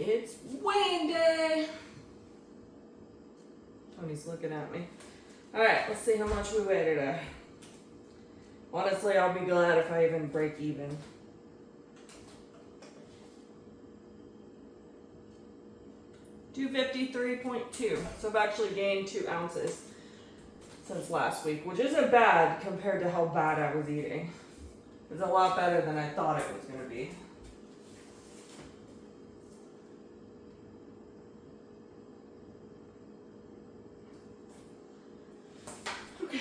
It's weighing day. Tony's looking at me. Alright, let's see how much we weigh today. Honestly, I'll be glad if I even break even. $253.2. So I've actually gained 2 ounces since last week, which isn't bad compared to how bad I was eating. It's a lot better than I thought it was going to be. Okay.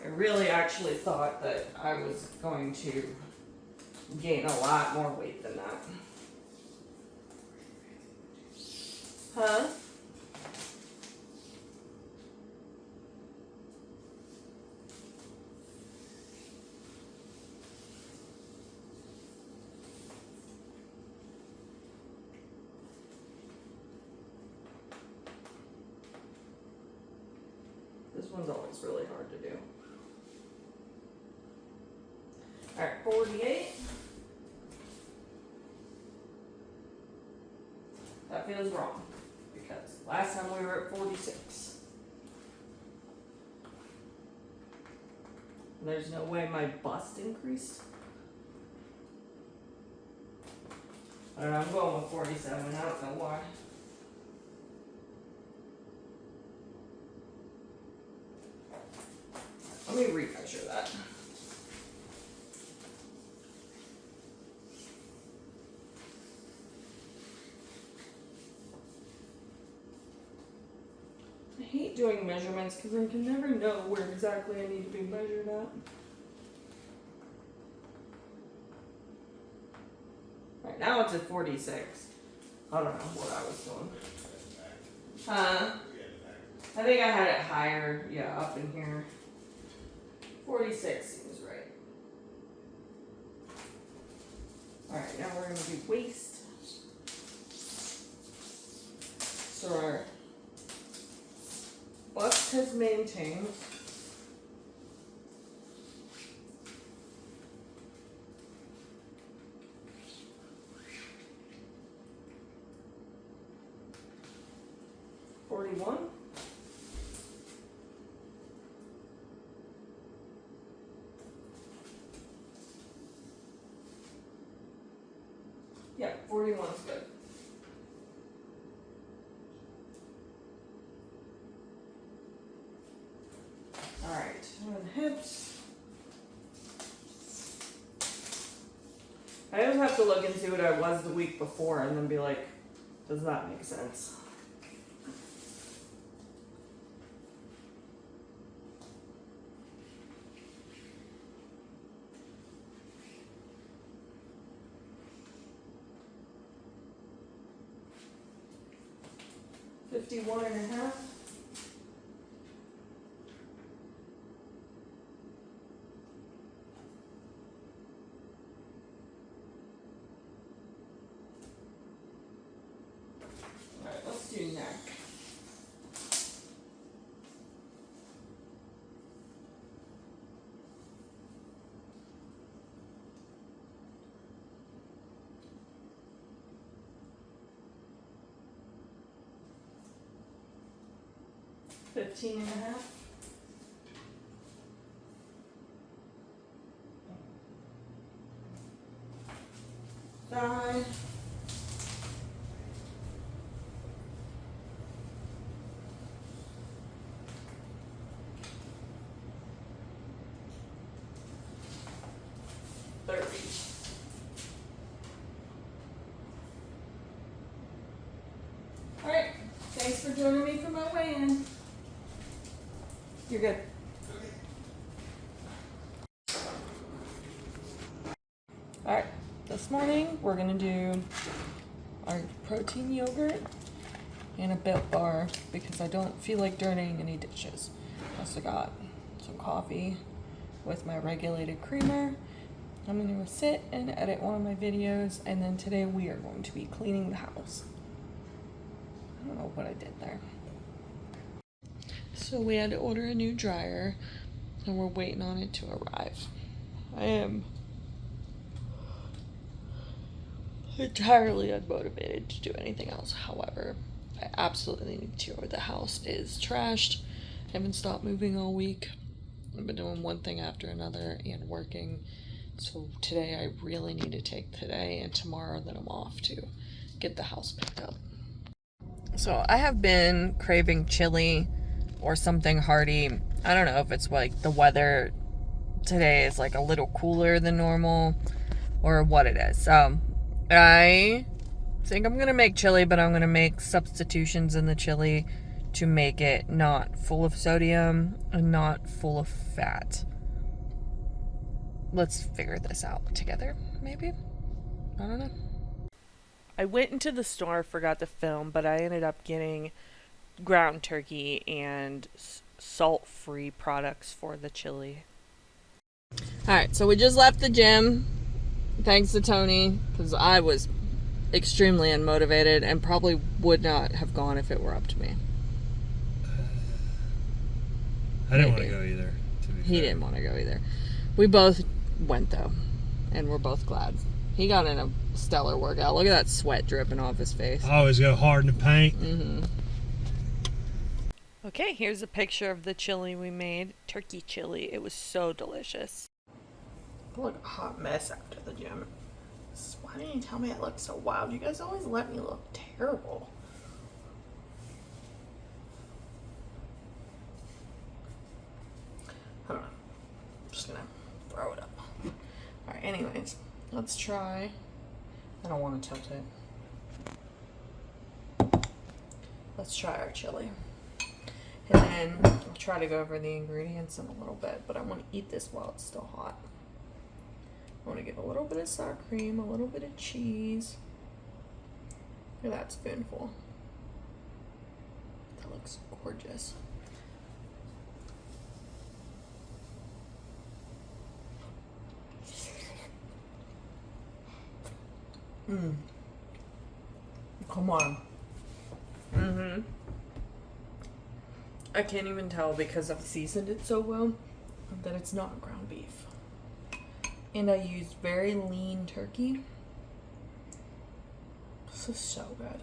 I really actually thought that I was going to gain a lot more weight than that. Huh? This one's always really hard to do. Alright, 48. That feels wrong because last time we were at 46. There's no way my bust increased. I don't know, I'm going with 47. I don't know why. Let me remeasure that. I hate doing measurements because I can never know where exactly I need to be measured at. Right now it's at 46. I don't know what I was doing. I think I had it higher, yeah, up in here. 46 seems right. Alright, now we're going to do waist. So our bust has maintained. $41. Yeah, 41's good. Alright, and hips. I always have to look and see what I was the week before and then be like, does that make sense? $51 and a half. Alright, let's do neck. $15 and a half. Thigh. Alright, thanks for joining me for my weigh-in. You're good. Alright, this morning we're gonna do our protein yogurt and a Built Bar because I don't feel like dirtying any dishes. I also got some coffee with my regulated creamer. I'm gonna go sit and edit one of my videos, and then today we are going to be cleaning the house. I don't know what I did there. So we had to order a new dryer. and we're waiting on it to arrive. I am entirely unmotivated to do anything else. However, I absolutely need to. The house is trashed. I haven't stopped moving all week. I've been doing one thing after another and working. So today I really need to take today and tomorrow that I'm off to get the house picked up. So I have been craving chili or something hearty. I don't know if it's like the weather today is like a little cooler than normal or what it is. So I think I'm going to make chili, but I'm going to make substitutions in the chili to make it not full of sodium and not full of fat. Let's figure this out together, maybe? I don't know. I went into the store, forgot to film, but I ended up getting ground turkey and salt-free products for the chili. Alright, so we just left the gym. Thanks to Tony, because I was extremely unmotivated and probably would not have gone if it were up to me. I didn't want to go either. He didn't want to go either. We both went though, and we're both glad. He got in a stellar workout. Look at that sweat dripping off his face. I always go hard in the paint. Mm-hmm. Okay, here's a picture of the chili we made. Turkey chili. It was so delicious. I look a hot mess after the gym. Why didn't you tell me I looked so wild? You guys always let me look terrible. I don't know. I'm just gonna throw it up. Alright, anyways, let's try. I don't want to tilt it. Let's try our chili. And then I'll try to go over the ingredients in a little bit, but I want to eat this while it's still hot. I want to get a little bit of sour cream, a little bit of cheese. Look at that spoonful. That looks gorgeous. Come on. I can't even tell because I've seasoned it so well that it's not ground beef. And I used very lean turkey. This is so good.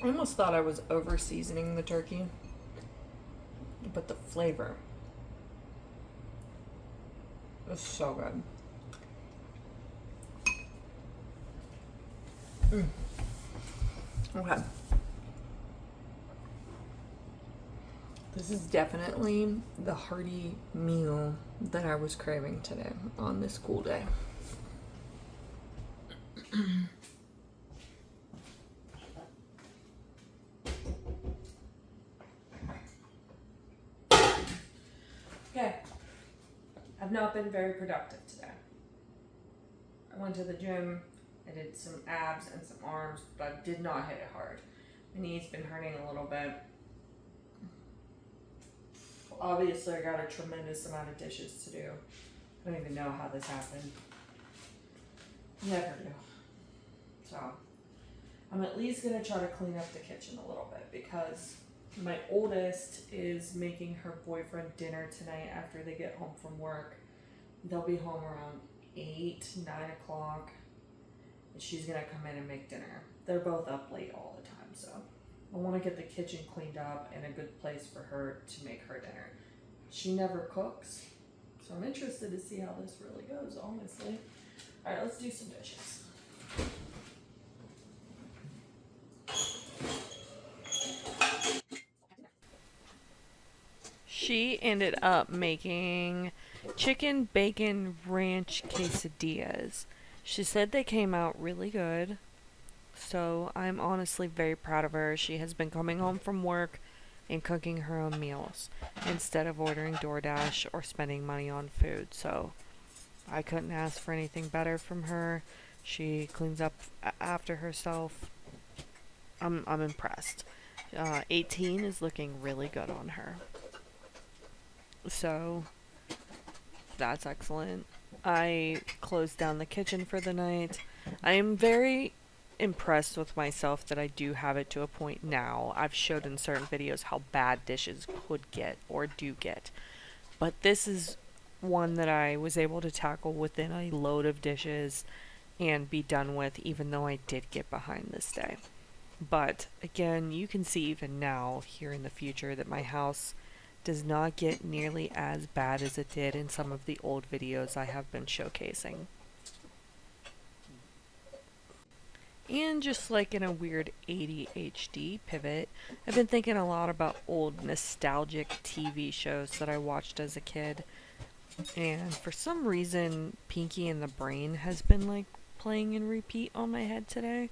I almost thought I was over seasoning the turkey, but the flavor is so good. Okay. This is definitely the hearty meal that I was craving today on this cool day. Okay. I've not been very productive today. I went to the gym. I did some abs and some arms, but I did not hit it hard. My knee's been hurting a little bit. Obviously, I got a tremendous amount of dishes to do. I don't even know how this happened. Never do. So, I'm at least going to try to clean up the kitchen a little bit because my oldest is making her boyfriend dinner tonight after they get home from work. They'll be home around 8, 9 o'clock. And she's going to come in and make dinner. They're both up late all the time, so I want to get the kitchen cleaned up and a good place for her to make her dinner. She never cooks, so I'm interested to see how this really goes, honestly. Alright, let's do some dishes. She ended up making chicken bacon ranch quesadillas. She said they came out really good, so I'm honestly very proud of her. She has been coming home from work and cooking her own meals instead of ordering DoorDash or spending money on food, so I couldn't ask for anything better from her. She cleans up after herself. I'm impressed. 18 is looking really good on her. So that's excellent. I closed down the kitchen for the night. I am very impressed with myself that I do have it to a point now. I've showed in certain videos how bad dishes could get or do get. But this is one that I was able to tackle within a load of dishes and be done with, even though I did get behind this day. But again, you can see even now, here in the future, that my house does not get nearly as bad as it did in some of the old videos I have been showcasing. And just like in a weird ADHD pivot, I've been thinking a lot about old nostalgic TV shows that I watched as a kid. And for some reason, Pinky and the Brain has been like playing in repeat on my head today.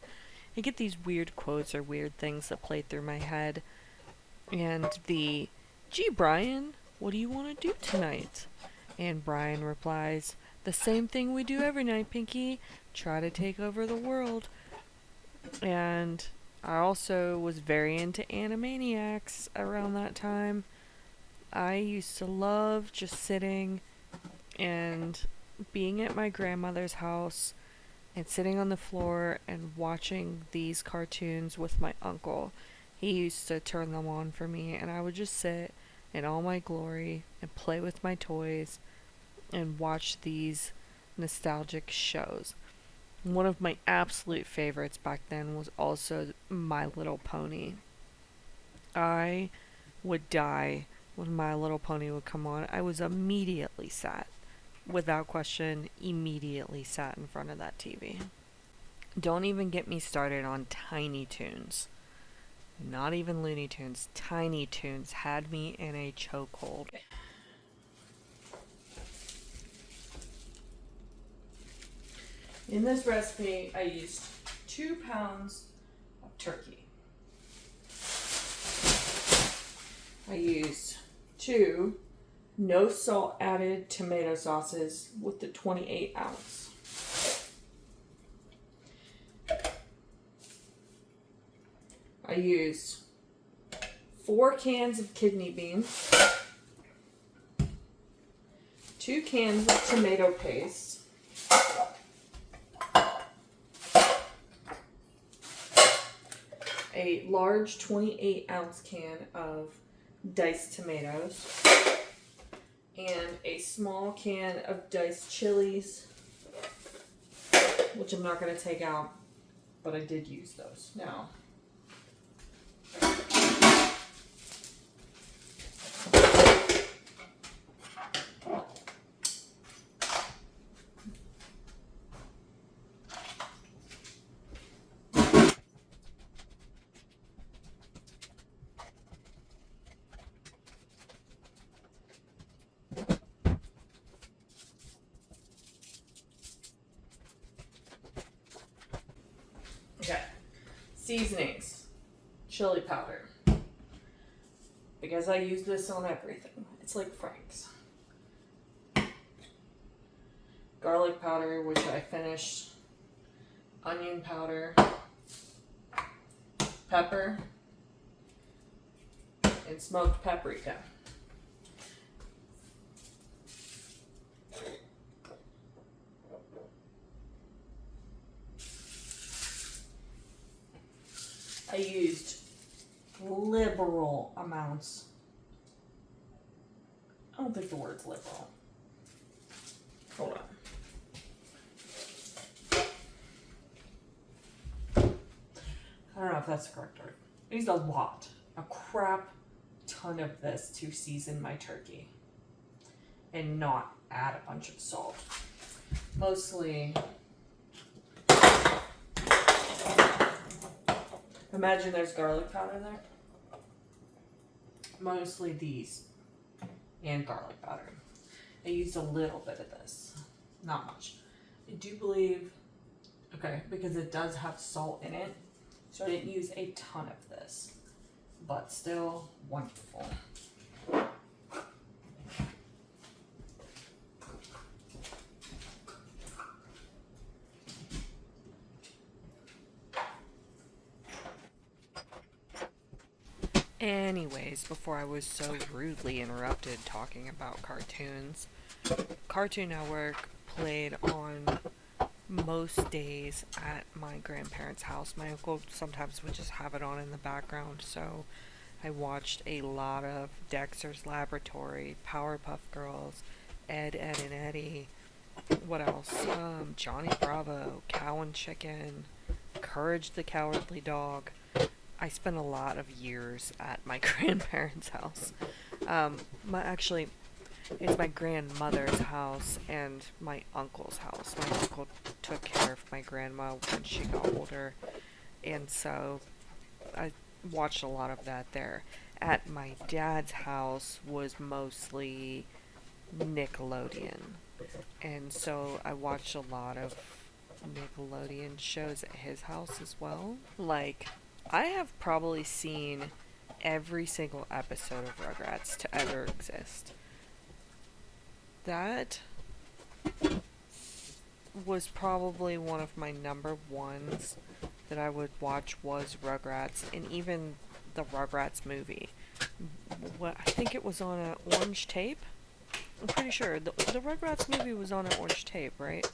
I get these weird quotes or weird things that play through my head. And gee, Brian, what do you want to do tonight? And Brian replies, the same thing we do every night, Pinky. Try to take over the world. And I also was very into Animaniacs around that time. I used to love just sitting and being at my grandmother's house and sitting on the floor and watching these cartoons with my uncle. He used to turn them on for me, and I would just sit in all my glory and play with my toys and watch these nostalgic shows. One of my absolute favorites back then was also My Little Pony. I would die when My Little Pony would come on. I was immediately sat, without question, immediately sat in front of that TV. Don't even get me started on Tiny Toons. Not even Looney Tunes. Tiny Toons had me in a chokehold. In this recipe, I used 2 pounds of turkey. I used 2 no salt added tomato sauces with the 28 ounce. I used 4 cans of kidney beans, 2 cans of tomato paste, a large 28 ounce can of diced tomatoes, and a small can of diced chilies, which I'm not going to take out, but I did use those. Now, okay, seasonings, chili powder, because I use this on everything. It's like Frank's. Garlic powder, which I finished, onion powder, pepper, and smoked paprika. I used liberal amounts. I don't think the word's liberal. Hold on. I don't know if that's the correct word. I used a crap ton of this to season my turkey and not add a bunch of salt. Mostly, imagine there's garlic powder there. Mostly these and garlic powder. I used a little bit of this, not much. I do believe, okay, because it does have salt in it, so I didn't use a ton of this, but still wonderful. Anyways, before I was so rudely interrupted talking about cartoons, Cartoon Network played on most days at my grandparents' house. My uncle sometimes would just have it on in the background, so I watched a lot of Dexter's Laboratory, Powerpuff Girls, Ed, Ed and Eddie. What else? Johnny Bravo, Cow and Chicken, Courage the Cowardly Dog. I spent a lot of years at my grandparents' house. Actually, it's my grandmother's house and my uncle's house. My uncle took care of my grandma when she got older, and so I watched a lot of that there. At my dad's house was mostly Nickelodeon, and so I watched a lot of Nickelodeon shows at his house as well. Like, I have probably seen every single episode of Rugrats to ever exist. That was probably one of my number ones that I would watch was Rugrats, and even the Rugrats movie. What, I think it was on an orange tape. I'm pretty sure the Rugrats movie was on an orange tape, right?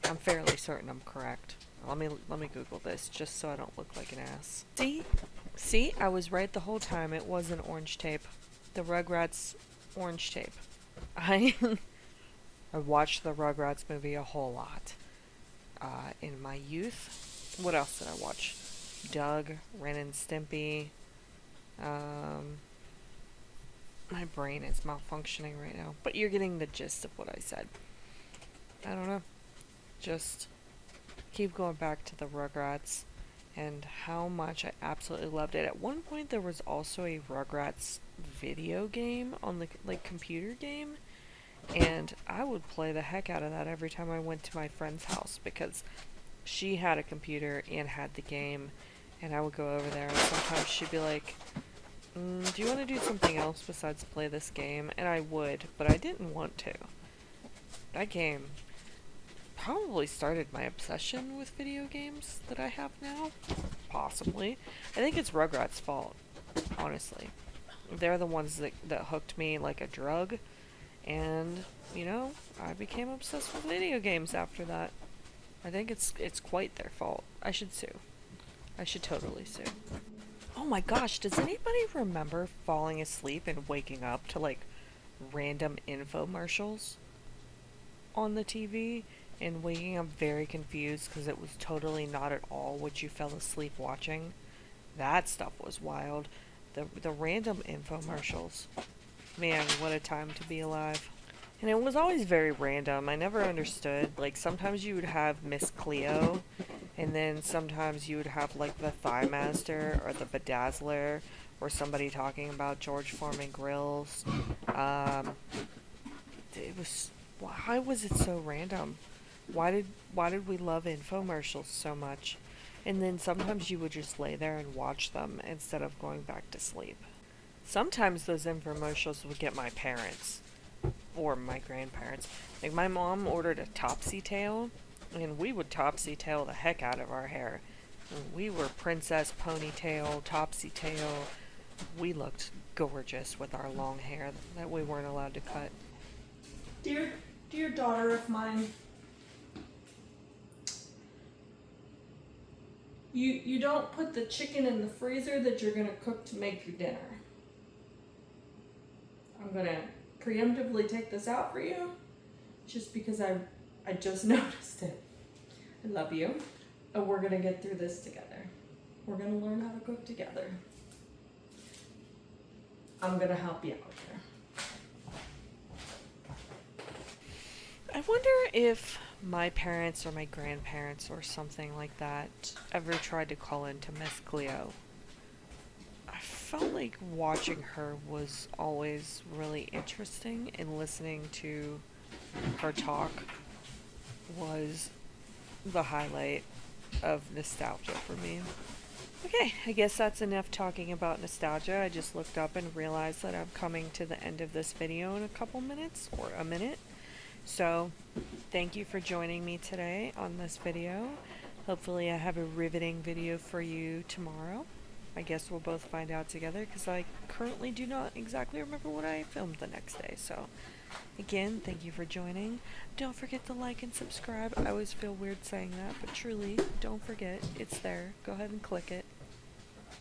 I'm fairly certain I'm correct. Let me Google this just so I don't look like an ass. See, I was right the whole time. It was an orange tape, the Rugrats orange tape. I watched the Rugrats movie a whole lot in my youth. What else did I watch? Doug, Ren and Stimpy. My brain is malfunctioning right now, but you're getting the gist of what I said. I don't know. Just keep going back to the Rugrats and how much I absolutely loved it. At one point, there was also a Rugrats video game on the computer game, and I would play the heck out of that every time I went to my friend's house because she had a computer and had the game, and I would go over there and sometimes she'd be like, do you want to do something else besides play this game? And I would, but I didn't want to. That game probably started my obsession with video games that I have now. Possibly. I think it's Rugrats' fault, honestly. They're the ones that hooked me like a drug, and, I became obsessed with video games after that. I think it's quite their fault. I should sue. I should totally sue. Oh my gosh, does anybody remember falling asleep and waking up to, random infomercials on the TV? And waking up very confused because it was totally not at all what you fell asleep watching. That stuff was wild. The random infomercials. Man, what a time to be alive. And it was always very random. I never understood. Sometimes you would have Miss Cleo, and then sometimes you would have, the Thigh Master or the Bedazzler, or somebody talking about George Foreman grills. Why was it so random? Why did we love infomercials so much? And then sometimes you would just lay there and watch them instead of going back to sleep. Sometimes those infomercials would get my parents or my grandparents. My mom ordered a Topsy Tail, and we would Topsy Tail the heck out of our hair. We were Princess Ponytail, Topsy Tail. We looked gorgeous with our long hair that we weren't allowed to cut. Dear daughter of mine, you don't put the chicken in the freezer that you're gonna cook to make your dinner. I'm gonna preemptively take this out for you, just because I just noticed it. I love you, and we're gonna get through this together. We're gonna learn how to cook together. I'm gonna help you out here. I wonder if my parents or my grandparents or something like that ever tried to call into Miss Cleo. I felt like watching her was always really interesting, and listening to her talk was the highlight of nostalgia for me. Okay, I guess that's enough talking about nostalgia. I just looked up and realized that I'm coming to the end of this video in a couple minutes, or a minute. So, thank you for joining me today on this video. Hopefully I have a riveting video for you tomorrow. I guess we'll both find out together, because I currently do not exactly remember what I filmed the next day. So, Again, thank you for joining. Don't forget to like and subscribe. I always feel weird saying that, but truly, don't forget. It's there. Go ahead and click it.